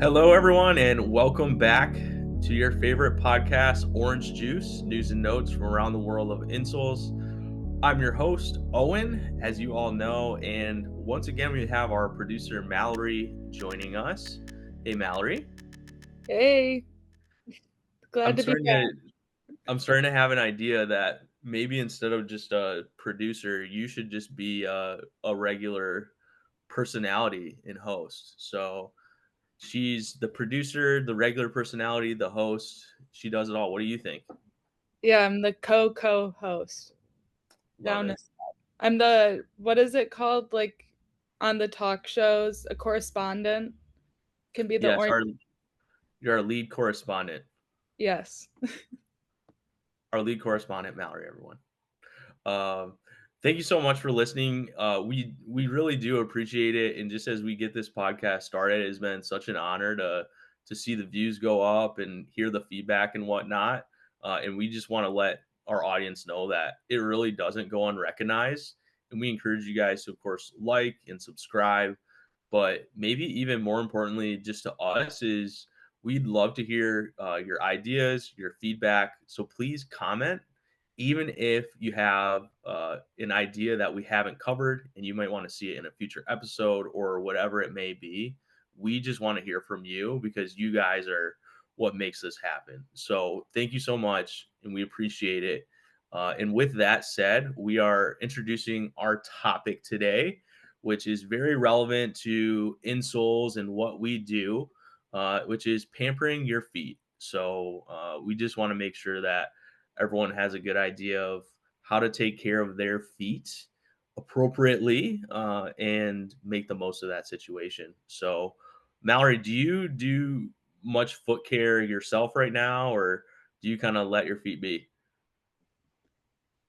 Hello, everyone, and welcome back to your favorite podcast, Orange Juice, news and notes from around the world of Insoles. I'm your host, Owen, as you all know, and once again, we have our producer, Mallory, joining us. Hey, Mallory. Hey, glad I'm to be starting back. to I'm starting to have an idea that maybe instead of just a producer, you should just be a regular personality and host. So she's the producer, the regular personality, the host. She does it all. What do you think? Yeah, I'm the co-host. Love Down it. to I'm the what is it called? Like on the talk shows, a correspondent can be the Yes, orange. you're our lead correspondent. Yes. Our lead correspondent, Mallory. Everyone. Um, Thank you so much for listening. We really do appreciate it. And just as we get this podcast started, it has been such an honor to see the views go up and hear the feedback and whatnot. And we just want to let our audience know that it really doesn't go unrecognized. And we encourage you guys to, of course, like and subscribe. But maybe even more importantly, just to us, is we'd love to hear your ideas, your feedback. So please comment even if you have an idea that we haven't covered and you might want to see it in a future episode or whatever it may be. We just want to hear from you because you guys are what makes this happen. So thank you so much and we appreciate it. And with that said, we are introducing our topic today, which is very relevant to insoles and what we do, which is pampering your feet. So we just want to make sure that everyone has a good idea of how to take care of their feet appropriately and make the most of that situation. So, Mallory, do you do much foot care yourself right now, or do you kind of let your feet be?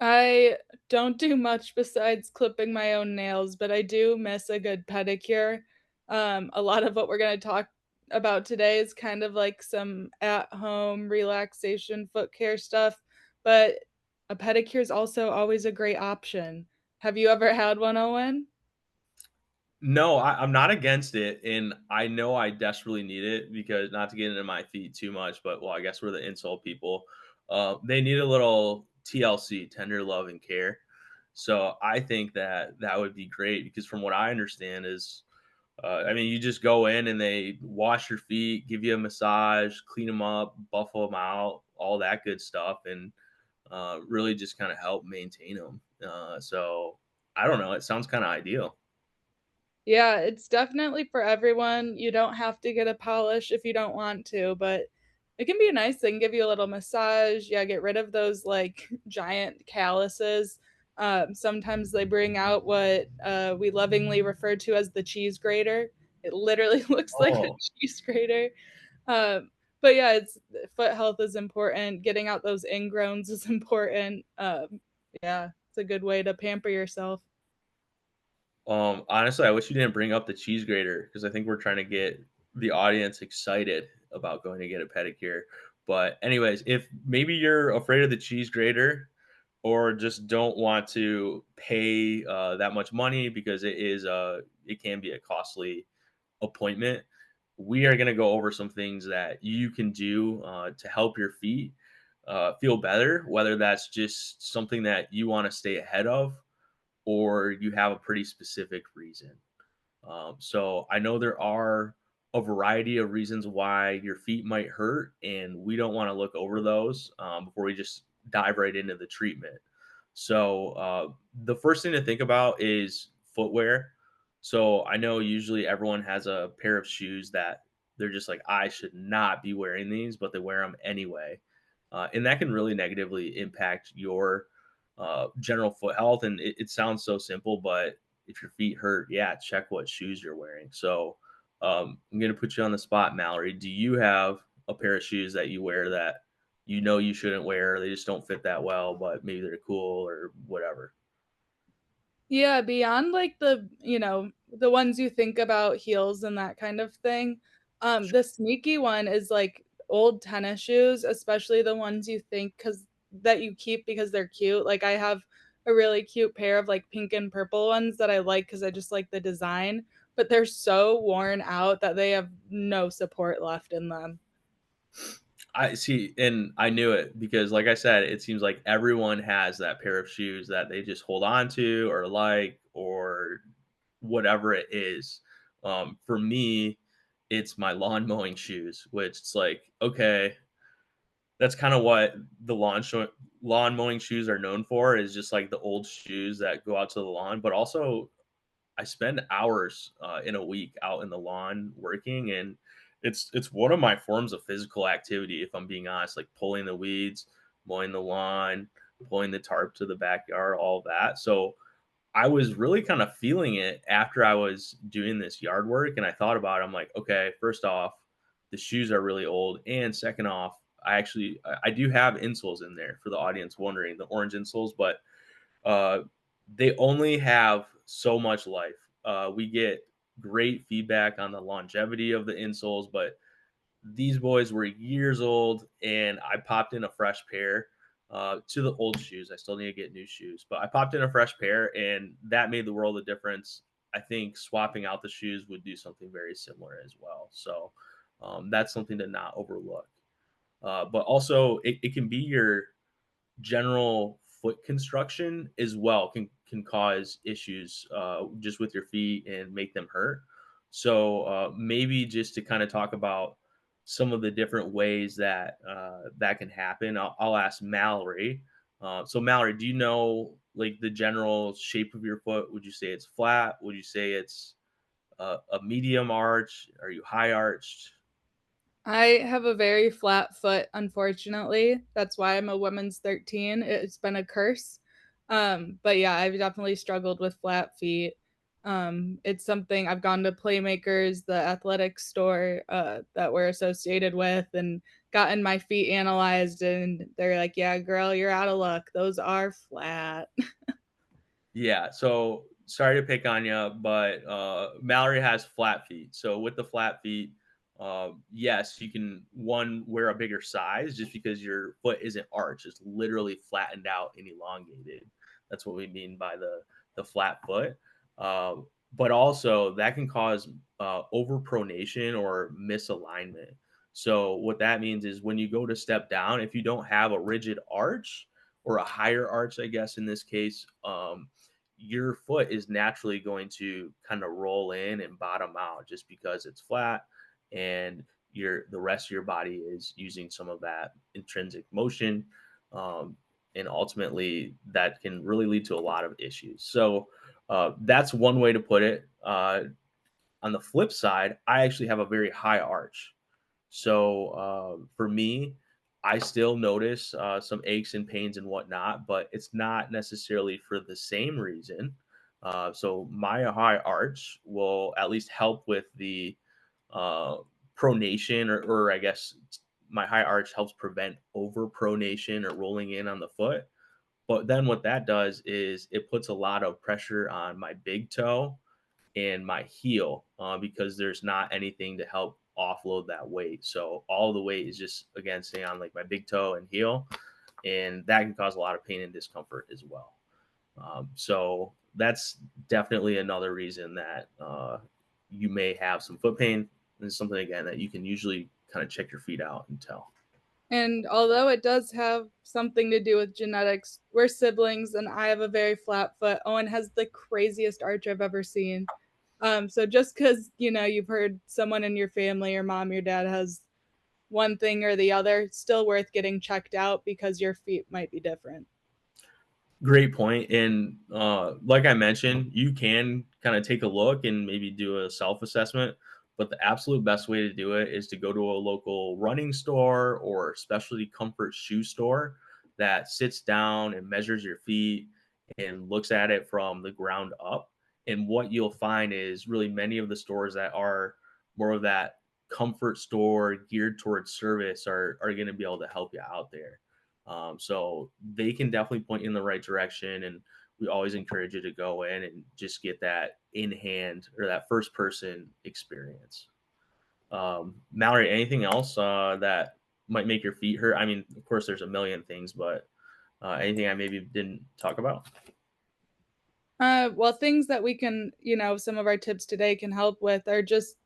I don't do much besides clipping my own nails, but I do miss a good pedicure. A lot of what we're going to talk about today is kind of like some at-home relaxation foot care stuff, but a pedicure is also always a great option. Have you ever had one, Owen? No, I'm not against it, and I know I desperately need it because not to get into my feet too much, but well, I guess we're the insole people. They need a little TLC, tender love and care. So I think that that would be great because from what I understand is, I mean, you just go in and they wash your feet, give you a massage, clean them up, buffle them out, all that good stuff, and really just kind of help maintain them. So I don't know. It sounds kind of ideal. Yeah, it's definitely for everyone. You don't have to get a polish if you don't want to, but it can be a nice thing. Give you a little massage. Yeah, get rid of those like giant calluses. Sometimes they bring out what we lovingly refer to as the cheese grater. It literally looks like a Oh, cheese grater. Um, but yeah, it's foot health is important. Getting out those ingrowns is important. Yeah, it's a good way to pamper yourself. honestly, I wish you didn't bring up the cheese grater because I think we're trying to get the audience excited about going to get a pedicure. But anyways, if maybe you're afraid of the cheese grater or just don't want to pay that much money because it can be a costly appointment, we are going to go over some things that you can do to help your feet feel better, whether that's just something that you want to stay ahead of or you have a pretty specific reason. So I know there are a variety of reasons why your feet might hurt, and we don't want to look over those before we just dive right into the treatment. So the first thing to think about is footwear. So I know usually everyone has a pair of shoes that they're just like, I should not be wearing these, but they wear them anyway. And that can really negatively impact your general foot health. And it sounds so simple, but if your feet hurt, yeah, check what shoes you're wearing. So I'm going to put you on the spot, Mallory. Do you have a pair of shoes that you wear that you know you shouldn't wear? They just don't fit that well, but maybe they're cool or whatever. Yeah, beyond like the ones you think about, heels and that kind of thing. The sneaky one is like old tennis shoes, especially the ones you think cuz that you keep because they're cute. Like I have a really cute pair of like pink and purple ones that I like cuz I just like the design, but they're so worn out that they have no support left in them. I see, and I knew it because, like I said, it seems like everyone has that pair of shoes that they just hold on to or like or whatever it is. For me, it's my lawn mowing shoes, which it's like, okay, that's kind of what the lawn mowing shoes are known for is just like the old shoes that go out to the lawn, but also I spend hours in a week out in the lawn working, and it's one of my forms of physical activity. If I'm being honest, like pulling the weeds, mowing the lawn, pulling the tarp to the backyard, all that. So I was really kind of feeling it after I was doing this yard work, and I thought about it. I'm like, okay, first off, the shoes are really old, and second off, I do have insoles in there for the audience wondering the orange insoles, but uh, they only have so much life. We get great feedback on the longevity of the insoles, but these boys were years old, and I popped in a fresh pair to the old shoes. I still need to get new shoes, but I popped in a fresh pair, and that made the world of difference. I think swapping out the shoes would do something very similar as well. So that's something to not overlook. But also, it can be your general foot construction as well can cause issues just with your feet and make them hurt. So maybe just to kind of talk about some of the different ways that that can happen, I'll ask Mallory. So Mallory, do you know like the general shape of your foot? Would you say it's flat? Would you say it's a medium arch? Are you high arched? I have a very flat foot, unfortunately. That's why I'm a women's 13. It's been a curse. But yeah, I've definitely struggled with flat feet. It's something I've gone to Playmakers, the athletic store that we're associated with, and gotten my feet analyzed. And they're like, yeah, girl, you're out of luck. Those are flat. Yeah, so sorry to pick on you, but Mallory has flat feet. So with the flat feet, yes, you can one wear a bigger size just because your foot isn't arched; it's literally flattened out and elongated. That's what we mean by the flat foot. Uh, but also that can cause overpronation or misalignment. So what that means is when you go to step down, if you don't have a rigid arch or a higher arch, I guess in this case, your foot is naturally going to kind of roll in and bottom out just because it's flat and the rest of your body is using some of that intrinsic motion, um, and ultimately that can really lead to a lot of issues. So that's one way to put it. On the flip side, I actually have a very high arch. So for me, I still notice some aches and pains and whatnot, but it's not necessarily for the same reason. So my high arch will at least help with the uh, pronation, or I guess my high arch helps prevent overpronation or rolling in on the foot. But then what that does is it puts a lot of pressure on my big toe and my heel because there's not anything to help offload that weight. So all the weight is just again staying on like my big toe and heel, and that can cause a lot of pain and discomfort as well. So that's definitely another reason that you may have some foot pain. And it's something again that you can usually kind of check your feet out and tell. And although it does have something to do with genetics, we're siblings and I have a very flat foot. Owen has the craziest arch I've ever seen. So just because, you've heard someone in your family, your mom, your dad has one thing or the other, it's still worth getting checked out because your feet might be different. Great point. And like I mentioned, you can kind of take a look and maybe do a self assessment. But the absolute best way to do it is to go to a local running store or specialty comfort shoe store that sits down and measures your feet and looks at it from the ground up. And what you'll find is really many of the stores that are more of that comfort store geared towards service are going to be able to help you out there. So they can definitely point you in the right direction. And we always encourage you to go in and just get that in hand or that first person experience. Mallory, anything else that might make your feet hurt? I mean, of course, there's a million things, but anything I maybe didn't talk about? Well, things that we can, some of our tips today can help with are just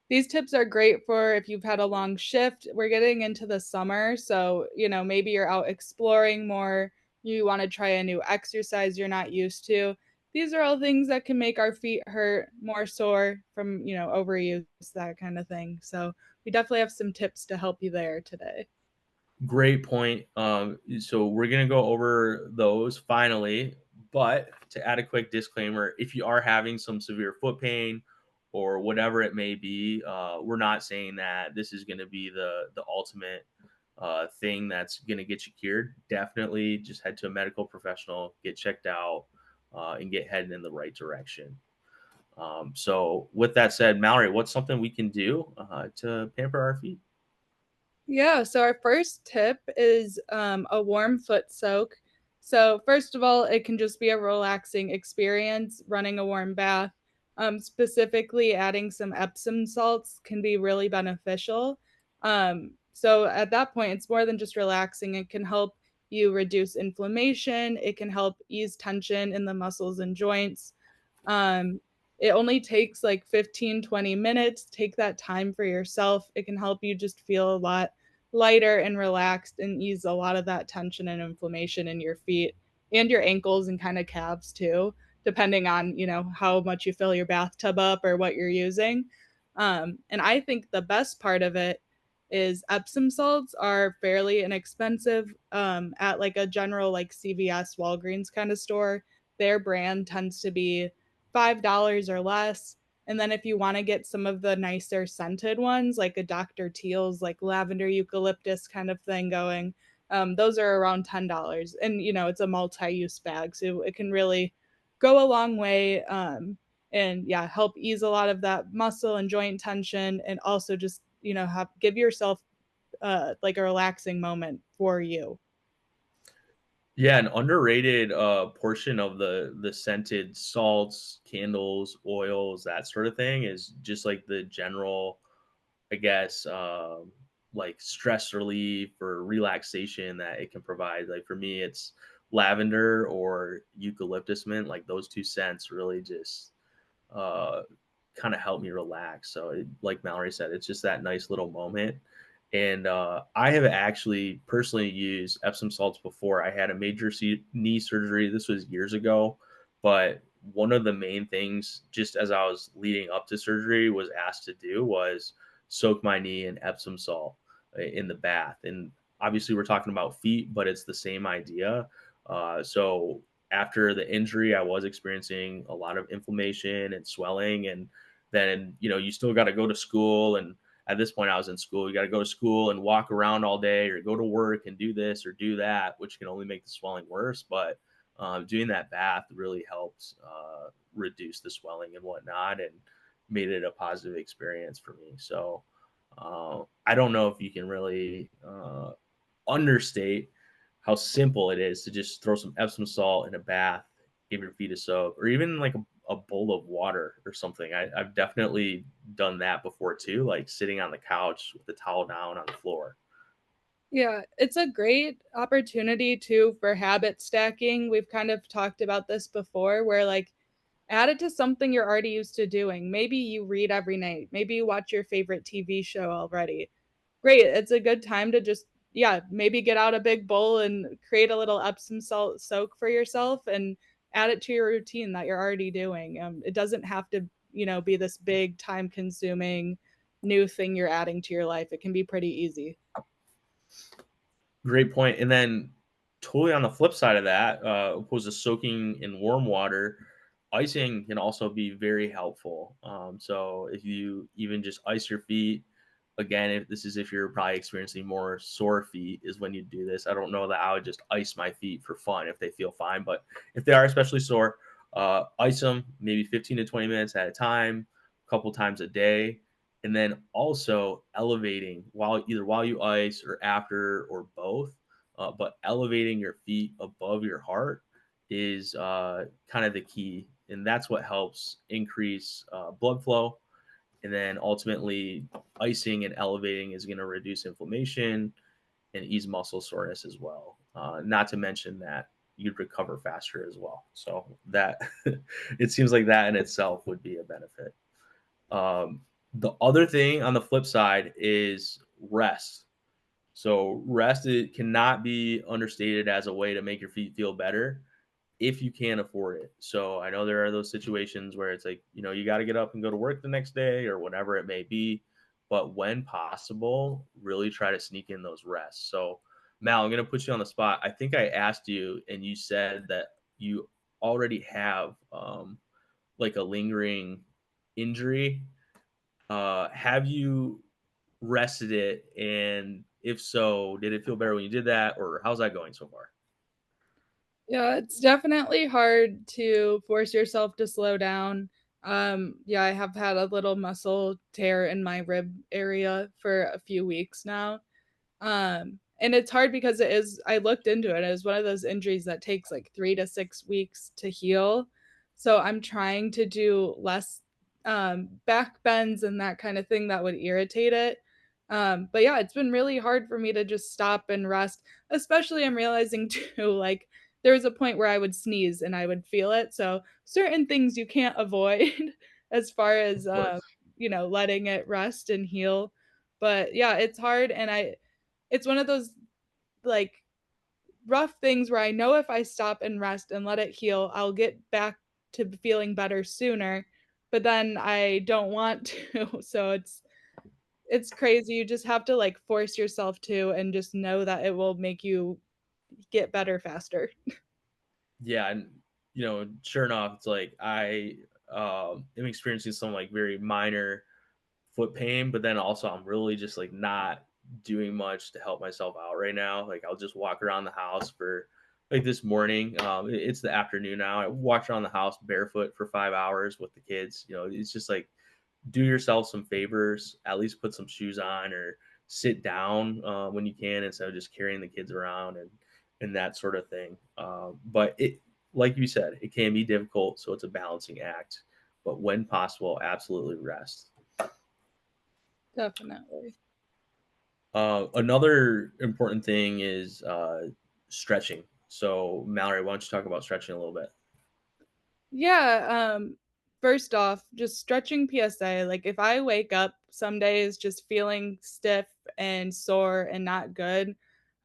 these tips are great for if you've had a long shift. We're getting into the summer, so, maybe you're out exploring more, you wanna try a new exercise you're not used to. These are all things that can make our feet hurt, more sore from, overuse, that kinda thing. So, we definitely have some tips to help you there today. Great point. So we're gonna go over those finally, but to add a quick disclaimer, if you are having some severe foot pain or whatever it may be, we're not saying that this is gonna be the ultimate thing that's gonna get you cured. Definitely, just head to a medical professional, get checked out, and get heading in the right direction. So, with that said, Mallory, what's something we can do to pamper our feet? Yeah, so our first tip is a warm foot soak. So, first of all, it can just be a relaxing experience running a warm bath. Specifically, adding some Epsom salts can be really beneficial. So, at that point, it's more than just relaxing, it can help you reduce inflammation, it can help ease tension in the muscles and joints. Um, it only takes like 15-20 minutes. Take that time for yourself. It can help you just feel a lot lighter and relaxed and ease a lot of that tension and inflammation in your feet and your ankles and kind of calves too, depending on, how much you fill your bathtub up or what you're using. And I think the best part of it is Epsom salts are fairly inexpensive at like a general like CVS, Walgreens kind of store. Their brand tends to be $5 or less. And then if you want to get some of the nicer scented ones, like a Dr. Teal's, like lavender eucalyptus kind of thing going, those are around $10. And, it's a multi use bag. So it can really go a long way. And yeah, help ease a lot of that muscle and joint tension. And also just, give yourself like a relaxing moment for you. Yeah, an underrated portion of the scented salts, candles, oils, that sort of thing is just like the general, I guess, like stress relief or relaxation that it can provide. Like for me, it's lavender or eucalyptus mint. Like those two scents really just uh, kind of help me relax. So, like Mallory said, it's just that nice little moment. And I have actually personally used Epsom salts before. I had a major knee surgery. This was years ago, but one of the main things, just as I was leading up to surgery, was asked to do was soak my knee in Epsom salt in the bath. And obviously, we're talking about feet, but it's the same idea. So after the injury, I was experiencing a lot of inflammation and swelling. And then, you still got to go to school. And at this point, I was in school. You got to go to school and walk around all day or go to work and do this or do that, which can only make the swelling worse. But doing that bath really helped reduce the swelling and whatnot and made it a positive experience for me. So I don't know if you can really understate how simple it is to just throw some Epsom salt in a bath, give your feet a soak, or even like a bowl of water or something. I've definitely done that before too, like sitting on the couch with the towel down on the floor. Yeah, it's a great opportunity too for habit stacking. We've kind of talked about this before where like add it to something you're already used to doing. Maybe you read every night. Maybe you watch your favorite TV show already. Great. It's a good time to just, yeah, maybe get out a big bowl and create a little Epsom salt soak for yourself and add it to your routine that you're already doing. It doesn't have to, be this big time consuming new thing you're adding to your life. It can be pretty easy. Great point. And then totally on the flip side of that, opposed to soaking in warm water, icing can also be very helpful. So if you even just ice your feet, again, if you're probably experiencing more sore feet, is when you do this. I don't know that I would just ice my feet for fun if they feel fine, but if they are especially sore, ice them maybe 15 to 20 minutes at a time, a couple times a day, and then also elevating while you ice or after or both, but elevating your feet above your heart is kind of the key, and that's what helps increase blood flow. And then ultimately, icing and elevating is going to reduce inflammation and ease muscle soreness as well. Not to mention that you'd recover faster as well. So that it seems like that in itself would be a benefit. The other thing on the flip side is rest. So rest it cannot be understated as a way to make your feet feel better if you can afford it. So I know there are those situations where it's like, you got to get up and go to work the next day or whatever it may be. But when possible, really try to sneak in those rests. So, Mal, I'm going to put you on the spot. I think I asked you, and you said that you already have like a lingering injury. Have you rested it? And if so, did it feel better when you did that? Or how's that going so far? Yeah, it's definitely hard to force yourself to slow down. Yeah, I have had a little muscle tear in my rib area for a few weeks now. And it's hard because I looked into it. It is one of those injuries that takes like 3 to 6 weeks to heal. So I'm trying to do less back bends and that kind of thing that would irritate it. But yeah, it's been really hard for me to just stop and rest. Especially I'm realizing too, like there was a point where I would sneeze and I would feel it. So certain things you can't avoid as far Of as course. letting it rest and heal. But yeah, it's hard and it's one of those like rough things where I know if I stop and rest and let it heal, I'll get back to feeling better sooner. But then I don't want to. So it's crazy. You just have to like force yourself to and just know that it will make you get better faster. Yeah, and sure enough, it's like I am experiencing some like very minor foot pain, but then also I'm really just like not doing much to help myself out right now. Like I'll just walk around the house for like this morning. It's the afternoon now. I walked around the house barefoot for 5 hours with the kids. It's just like do yourself some favors. At least put some shoes on or sit down when you can instead of just carrying the kids around and that sort of thing. But it, like you said, it can be difficult, so it's a balancing act. But when possible, absolutely rest. Definitely. Another important thing is stretching. So, Mallory, why don't you talk about stretching a little bit? Yeah, first off, just stretching PSA, like if I wake up some days just feeling stiff and sore and not good,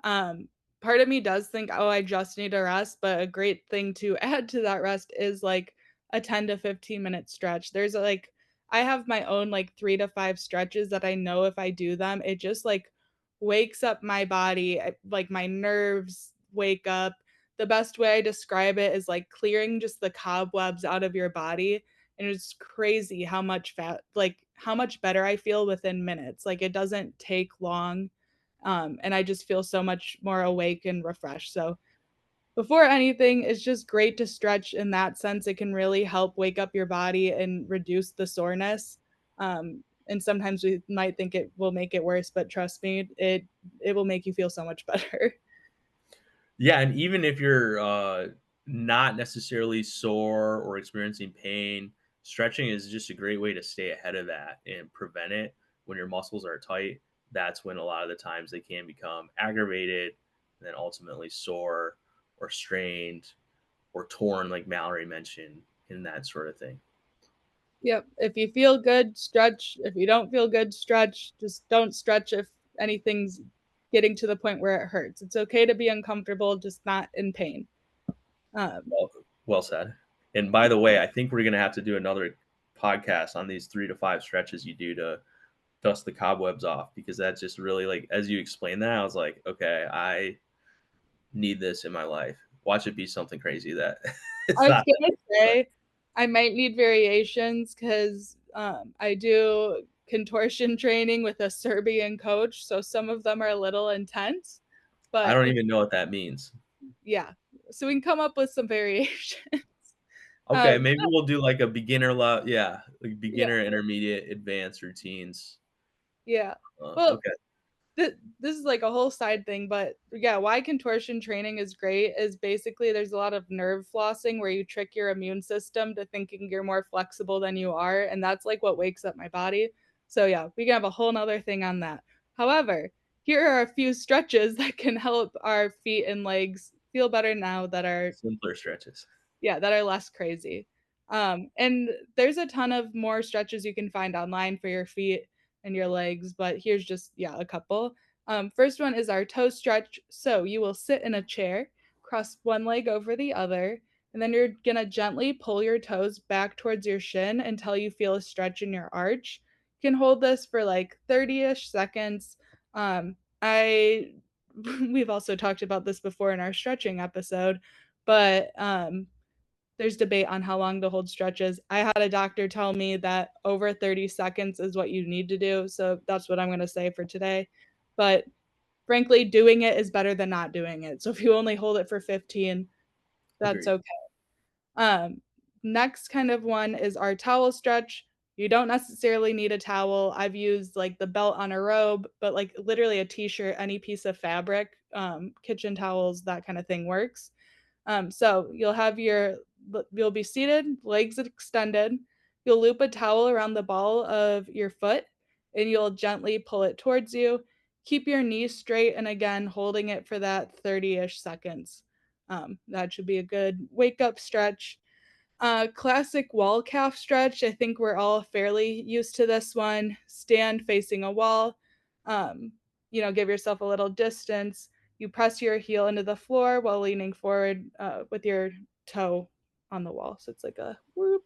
um, part of me does think, "Oh, I just need a rest," but a great thing to add to that rest is like a 10 to 15-minute stretch. I have my own like 3 to 5 stretches that I know if I do them, it just like wakes up my body, like my nerves wake up. The best way I describe it is like clearing just the cobwebs out of your body, and it's crazy how much how much better I feel within minutes. Like it doesn't take long, and I just feel so much more awake and refreshed. So before anything, it's just great to stretch in that sense. It can really help wake up your body and reduce the soreness. And sometimes we might think it will make it worse, but trust me, it will make you feel so much better. Yeah, and even if you're not necessarily sore or experiencing pain, stretching is just a great way to stay ahead of that and prevent it. When your muscles are tight, that's when a lot of the times they can become aggravated and then ultimately sore or strained or torn, like Mallory mentioned, and that sort of thing. Yep. If you feel good, stretch. If you don't feel good, stretch. Just don't stretch if anything's getting to the point where it hurts. It's okay to be uncomfortable, just not in pain. Um, Well, well said. And by the way, I think we're going to have to do another podcast on these 3 to 5 stretches you do to dust the cobwebs off because that's just really like as you explained that I was like, okay, I need this in my life. Watch it be something crazy that it's I was not. gonna say I might need variations because I do contortion training with a Serbian coach, so some of them are a little intense. I But don't even know what that means. yeah, so we can come up with some variation. Okay, um, maybe we'll do like a beginner level, yeah, like yeah, beginner, intermediate, advanced routines. yeah. Well, Okay. this is like a whole side thing, but yeah, why contortion training is great is basically there's a lot of nerve flossing where you trick your immune system to thinking you're more flexible than you are, and that's like what wakes up my body. So yeah, we can have a whole nother thing on that. However, here are a few stretches that can help our feet and legs feel better now that are Simpler stretches. yeah, that are less crazy. And there's a ton of more stretches you can find online for your feet and your legs, but here's just, yeah, a couple. First one is our toe stretch. So you will sit in a chair, cross one leg over the other, and then you're gonna gently pull your toes back towards your shin until you feel a stretch in your arch. You can hold this for like 30-ish seconds. I we've also talked about this before in our stretching episode, but there's debate on how long to hold stretches. I had a doctor tell me that over 30 seconds is what you need to do, so that's what I'm gonna say for today. But frankly, doing it is better than not doing it. So if you only hold it for 15, that's Agreed. okay. Um, Next kind of one is our towel stretch. You don't necessarily need a towel. I've used like the belt on a robe, but like literally a t-shirt, any piece of fabric, kitchen towels, that kind of thing works. So you'll be seated, legs extended. You'll loop a towel around the ball of your foot and you'll gently pull it towards you. Keep your knees straight and again, holding it for that 30-ish seconds. That should be a good wake up stretch. Classic wall calf stretch. I think we're all fairly used to this one. Stand facing a wall. Um, give yourself a little distance. You press your heel into the floor while leaning forward with your toe on the wall. So it's like a whoop.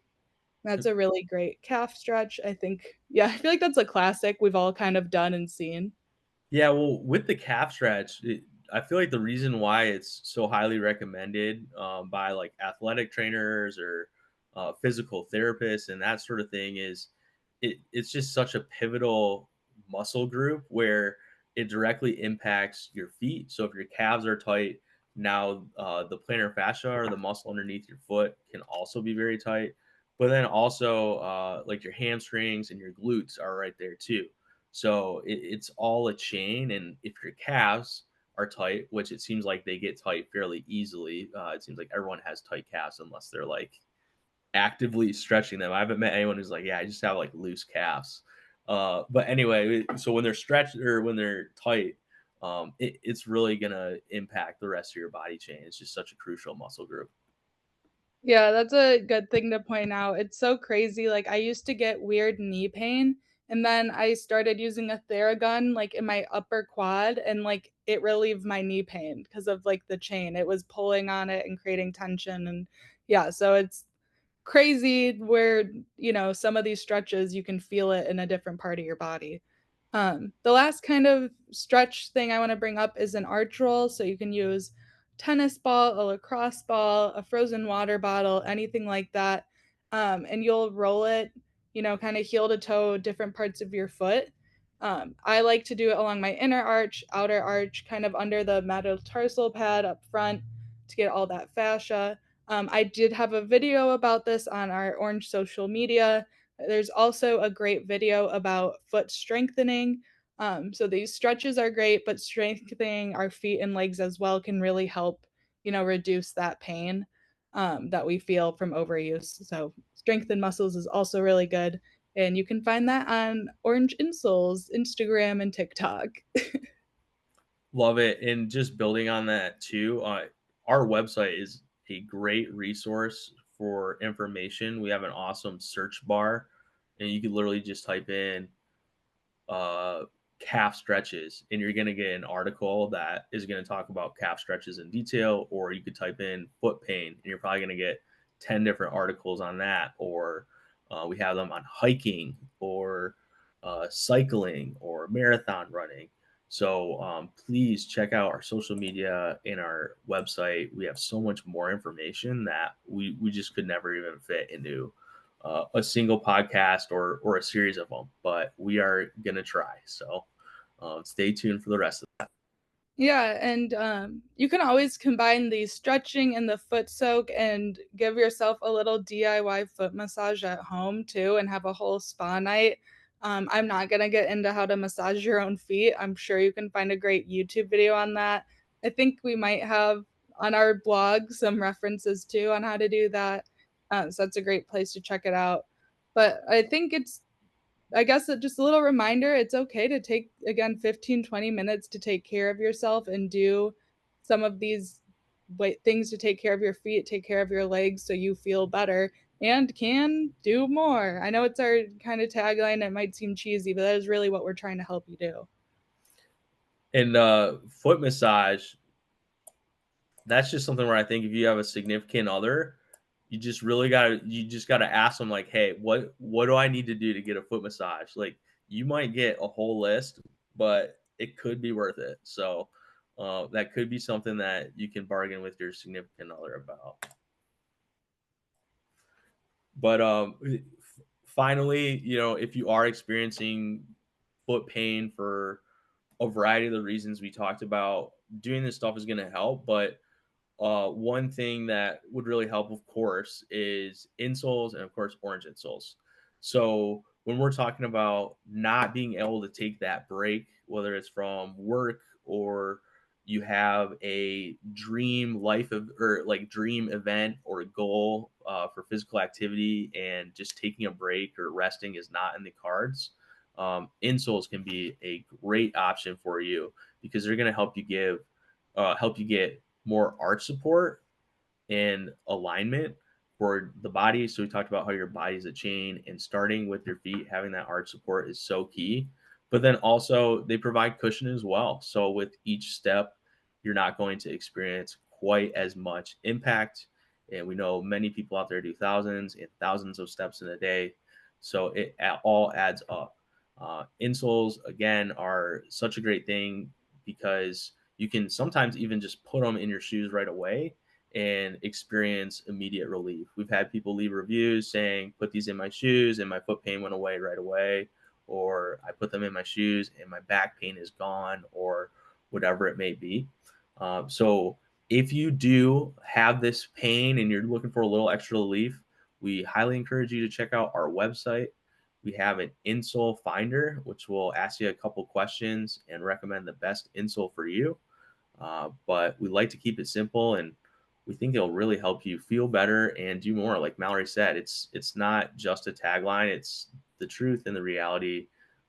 That's a really great calf stretch. I think, yeah, I feel like that's a classic we've all kind of done and seen. Yeah, well, with the calf stretch, I feel like the reason why it's so highly recommended by like athletic trainers or physical therapists and that sort of thing is it's just such a pivotal muscle group where it directly impacts your feet. So if your calves are tight, now the plantar fascia or the muscle underneath your foot can also be very tight. But then also like your hamstrings and your glutes are right there too. So it's all a chain, and if your calves are tight, which it seems like they get tight fairly easily, it seems like everyone has tight calves unless they're like actively stretching them. I haven't met anyone who's like, yeah, I just have like loose calves. But anyway, so when they're stretched or when they're tight, it's really gonna impact the rest of your body chain. It's just such a crucial muscle group. Yeah, that's a good thing to point out. It's so crazy. Like I used to get weird knee pain and then I started using a Theragun like in my upper quad and like it relieved my knee pain because of like the chain. It was pulling on it and creating tension and yeah, so it's crazy where, some of these stretches you can feel it in a different part of your body. The last kind of stretch thing I want to bring up is an arch roll. So you can use tennis ball, a lacrosse ball, a frozen water bottle, anything like that. And you'll roll it, kind of heel to toe, different parts of your foot. I like to do it along my inner arch, outer arch, kind of under the metatarsal pad up front to get all that fascia. I did have a video about this on our Orange social media. There's also a great video about foot strengthening. So these stretches are great, but strengthening our feet and legs as well can really help, reduce that pain that we feel from overuse. So strengthen muscles is also really good. And you can find that on Orange Insoles, Instagram, and TikTok. Love it. And just building on that too, our website is a great resource for information. We have an awesome search bar, and you can literally just type in uh, calf stretches, and you're going to get an article that is going to talk about calf stretches in detail. Or you could type in foot pain, and you're probably going to get 10 different articles on that. Or we have them on hiking, or cycling, or marathon running. So please check out our social media and our website. We have so much more information that we just could never even fit into a single podcast or a series of them, but we are gonna try. So stay tuned for the rest of that. Yeah, and you can always combine the stretching and the foot soak and give yourself a little DIY foot massage at home too and have a whole spa night. I'm not going to get into how to massage your own feet. I'm sure you can find a great YouTube video on that. I think we might have on our blog some references too on how to do that. So that's a great place to check it out. But I think I guess just a little reminder, it's okay to take again 15, 20 minutes to take care of yourself and do some of these things to take care of your feet, take care of your legs so you feel better and can do more. I know it's our kind of tagline. It might seem cheesy, but that is really what we're trying to help you do. And foot massage, that's just something where I think if you have a significant other, you just gotta ask them like, hey, what do I need to do to get a foot massage? Like you might get a whole list, but it could be worth it. So that could be something that you can bargain with your significant other about. But finally, if you are experiencing foot pain for a variety of the reasons we talked about, doing this stuff is going to help. But one thing that would really help, of course, is insoles and, of course, orange insoles. So when we're talking about not being able to take that break, whether it's from work or you have a dream life of or like dream event or a goal for physical activity and just taking a break or resting is not in the cards, insoles can be a great option for you because they're going to help you get more arch support and alignment for the body. So we talked about how your body is a chain, and starting with your feet, having that arch support is so key. But then also they provide cushion as well. So with each step, you're not going to experience quite as much impact. And we know many people out there do thousands and thousands of steps in a day. So it all adds up. Insoles, again, are such a great thing because you can sometimes even just put them in your shoes right away and experience immediate relief. We've had people leave reviews saying, put these in my shoes and my foot pain went away right away, or I put them in my shoes and my back pain is gone, or whatever it may be. So if you do have this pain and you're looking for a little extra relief, we highly encourage you to check out our website. We have an insole finder, which will ask you a couple questions and recommend the best insole for you. But we like to keep it simple, and we think it'll really help you feel better and do more. Like Mallory said, it's not just a tagline; it's the truth and the reality.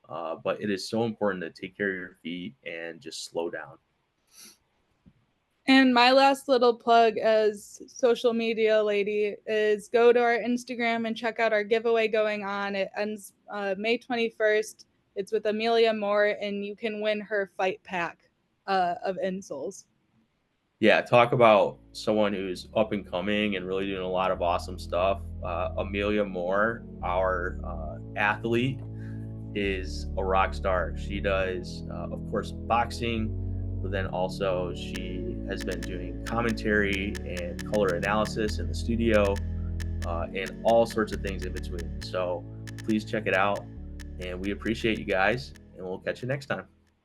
But it is so important to take care of your feet and just slow down. And my last little plug as social media lady is go to our Instagram and check out our giveaway going on. It ends May 21st. It's with Amelia Moore, and you can win her fight pack of insoles. Yeah, talk about someone who's up and coming and really doing a lot of awesome stuff. Amelia Moore, our athlete, is a rock star. She does, of course, boxing, but then also she has been doing commentary and color analysis in the studio and all sorts of things in between. So please check it out. And we appreciate you guys, and we'll catch you next time.